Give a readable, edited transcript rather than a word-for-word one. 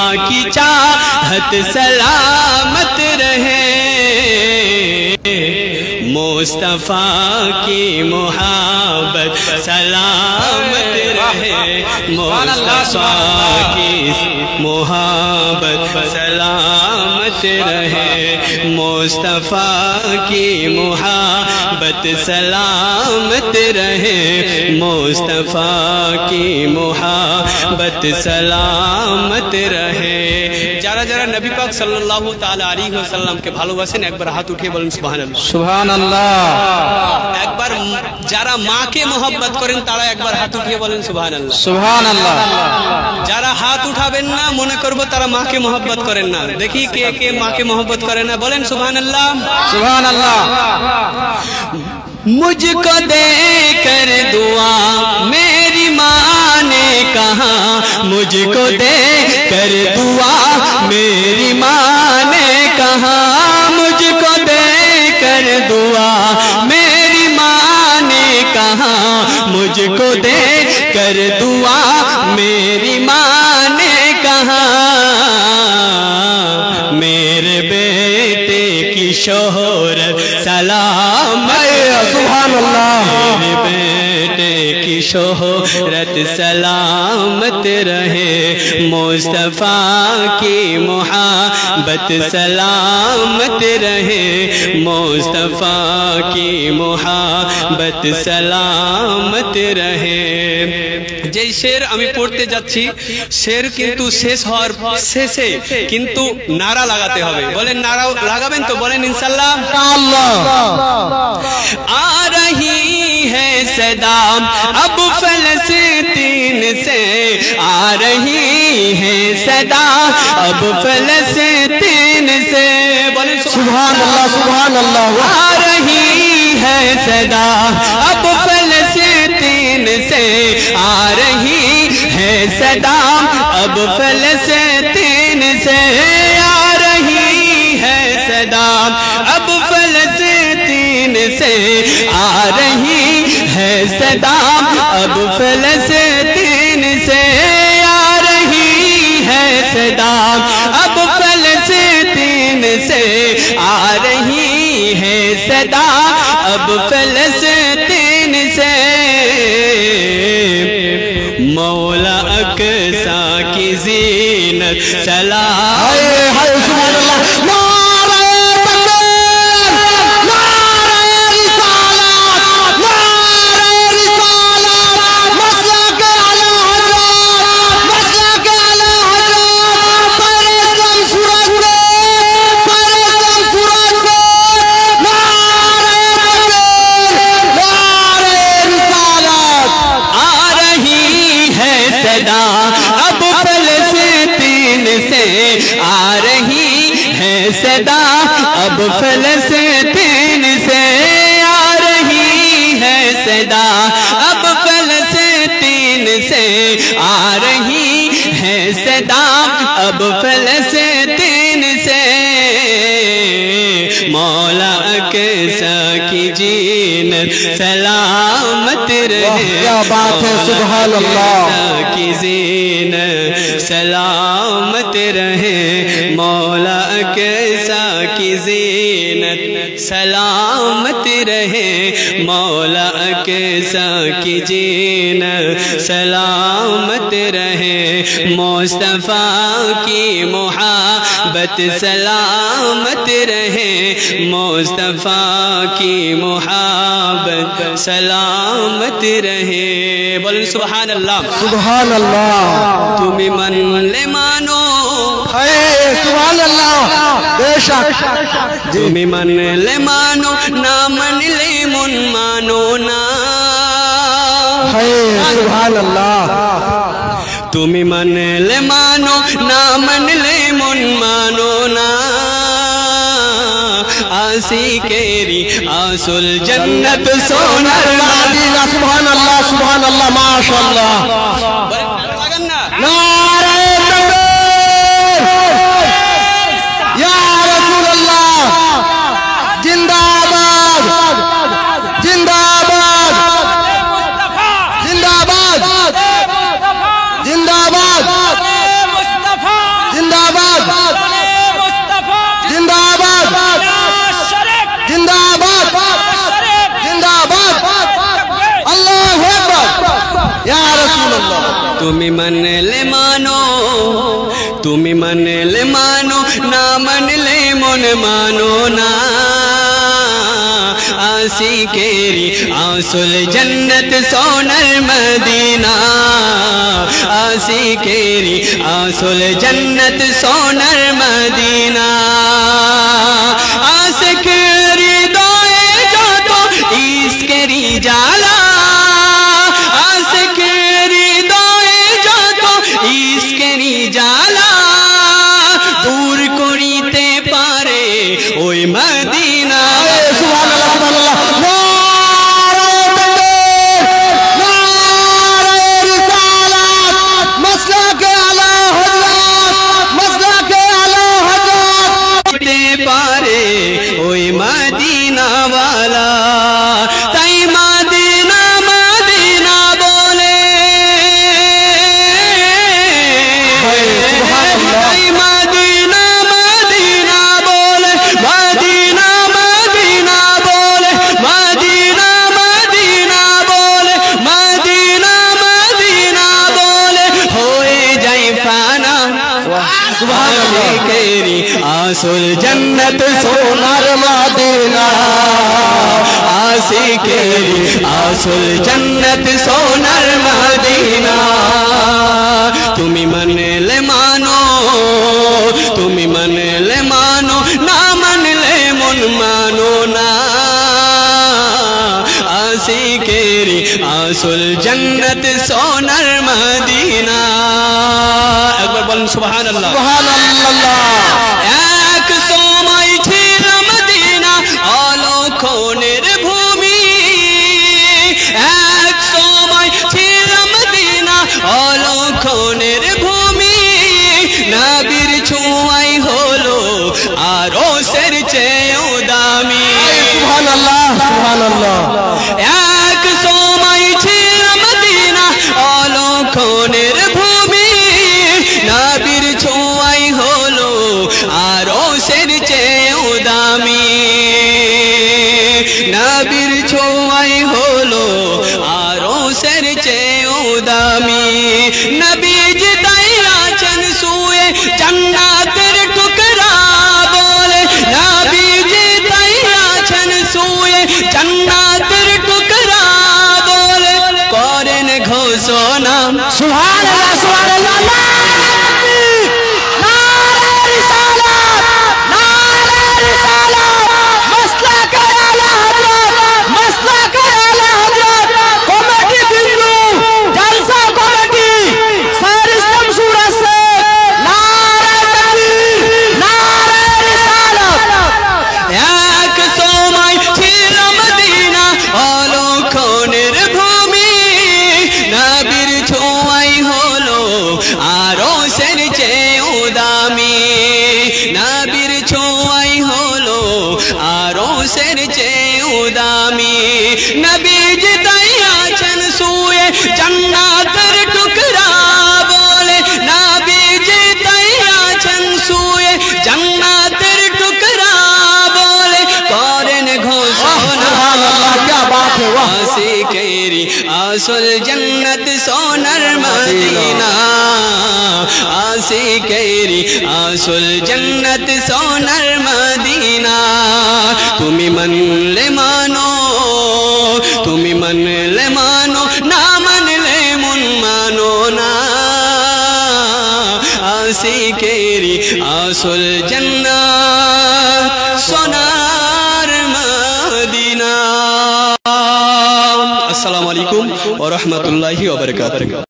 ماں کی چاہت سلامت رہے مصطفیٰ کی محبت سلامت رہے مصطفیٰ کی محبت سلامت رہے مصطفیٰ کی محبت سلامت رہے مصطفیٰ کی محبت سلامت رہے যারা যারা নবী পাক সাল্লাল্লাহু তাআলা আলাইহি ওয়াসাল্লামকে ভালোবাসেন একবার হাত উঠিয়ে বলেন সুবহানাল্লাহ সুবহানাল্লাহ একবার যারা মাকে মহব্বত করেন তারা একবার হাত উঠিয়ে বলেন সুবহানাল্লাহ সুবহানাল্লাহ যারা হাত উঠাবেন না মনে করব তারা মাকে মহব্বত করেন না দেখি কে কে মাকে মহব্বত করে না বলেন সুবহানাল্লাহ সুবহানাল্লাহ मुझको देकर दुआ मेरी माँ ने कहा मुझको देकर दुआ मेरी माँ ने कहा मुझको देकर दुआ मेरी माँ ने कहा मुझको देकर दुआ मेरी माँ ने कहा मेरे बेटे की शोहरत सलाम سبحان اللہ میرے بیٹے کی شہرت سلامت رہے مصطفیٰ کی محبت سلامت رہے مصطفیٰ کی محبت سلامت رہے যেই শের আমি পড়তে যাচ্ছি শের কিন্তু শেষ হওয়ার শেষে কিন্তু নারা লাগাতে হবে বলেন নারা লাগাবেন তো বলেন ইনশাআল্লাহ आ रही है सदा अब फलस्तीन से आ रही है सदा अब फलस्तीन से बोले सुभान अल्लाह सुभान अल्लाह आ रही है सदा अब फलस्तीन से आ रही है सदा अब फलस्तीन से आ रही है सदा अब फलस्तीन से आ रही है सदा अब फलस्तीन से आ रही है सदा अब फलस्तीन से आ रही है सदा अब फलस्तीन से मौला अक़सा की ज़ीनत सलाम सदा अब फलस्तीन से आ रही है सदा अब फलस्तीन से आ रही है सदा अब फलस्तीन से मौला अक़सा की जीनत सलामत रहे क्या बात है सुभान अल्लाह की जीनत सलामत रहे मौला अक़सा की ज़ीनत सलामत रहे मौला अक़सा की ज़ीनत सलामत रहे मुस्तफ़ा की मुहब्बत सलामत रहे मुस्तफ़ा की मुहब्बत सलामत रहे बोलो सुभान अल्लाह सुभान अल्लाह तुम्हें मन ले मानो सुभान अल्लाह बेशक तुम्हें मन ले मानो ना मन ले मुन मानो ना सुभान अल्लाह तुम्हें मन ले मानो ना मन ले मुन मानो ना आसी केरी आसुल जन्नत सोनर मदीना सुभान अल्लाह माशाअल्लाह তুমি মানলে মানো, তুমি মানলে মানো, না মানলে মন মানো না। आशिकेरी आसुल जन्नत सोनर मदीना, आशिकेरी आसुल जन्नत सोनर मदीना। आशिकेरी दोए जातो इसकेरी जाला, आशिकेरी दोए जातो इसकेरी जाला। दूर करिते पारे ओई मदीना। आसुल जन्नत सोनर मदीना, आशिकेरी आसुल जन्नत सोनर मदीना। तुमी मनले मानो, तुमी मनले मानो, ना मनले मन मानो ना। आशिकेरी आसुल जन्नत सोनर मदीना। एक बार बोलें सुभान अल्लाह, सुभान अल्लाह। অলক্ষণের ভূমি, এক সময় ছিল মদিনা অলক্ষণের ভূমি। নবীর ছোঁয়াই হলো আরশের চেয়েও দামি। সুবহানাল্লাহ, সুবহানাল্লাহ। এক সময় ছিল মদিনা অলক্ষণের ভূমি, নবীর ছোঁয়াই হলো আরশের চেয়েও দামি। নবীর ছোঁয়াই হলো আরশের চেয়েও দামি। নবীজি তাই আছেন শুয়ে জান্নাতের টুকরা বলে, নবীজি তাই আছেন শুয়ে জান্নাতের টুকরা বলে। করেন ঘোষণা সুবহানাল্লাহ, সুবহানাল্লাহ। আরশের চেয়েও দামি, নবীর ছোঁয়াই হলো আরশের চেয়েও দামি। নবীজি তাই আছেন শুয়ে জান্নাতের টুকরা বলে, নবীজি তাই আছেন শুয়ে জান্নাতের টুকরা বলে। করেন ঘোষণা आशिकेरी आसुल जन्नत सोनर मदीना, आशिकेरी आसुल जन्नत सोनर मदीना। तुमी मनले मानो, तुमी मनले मानो, ना मनले मन मानो ना। आशिकेरी आसुल जन्नत सोनर मदीना। अस्सलामु अलैकुम व रहमतुल्लाहि व बरकातुहू।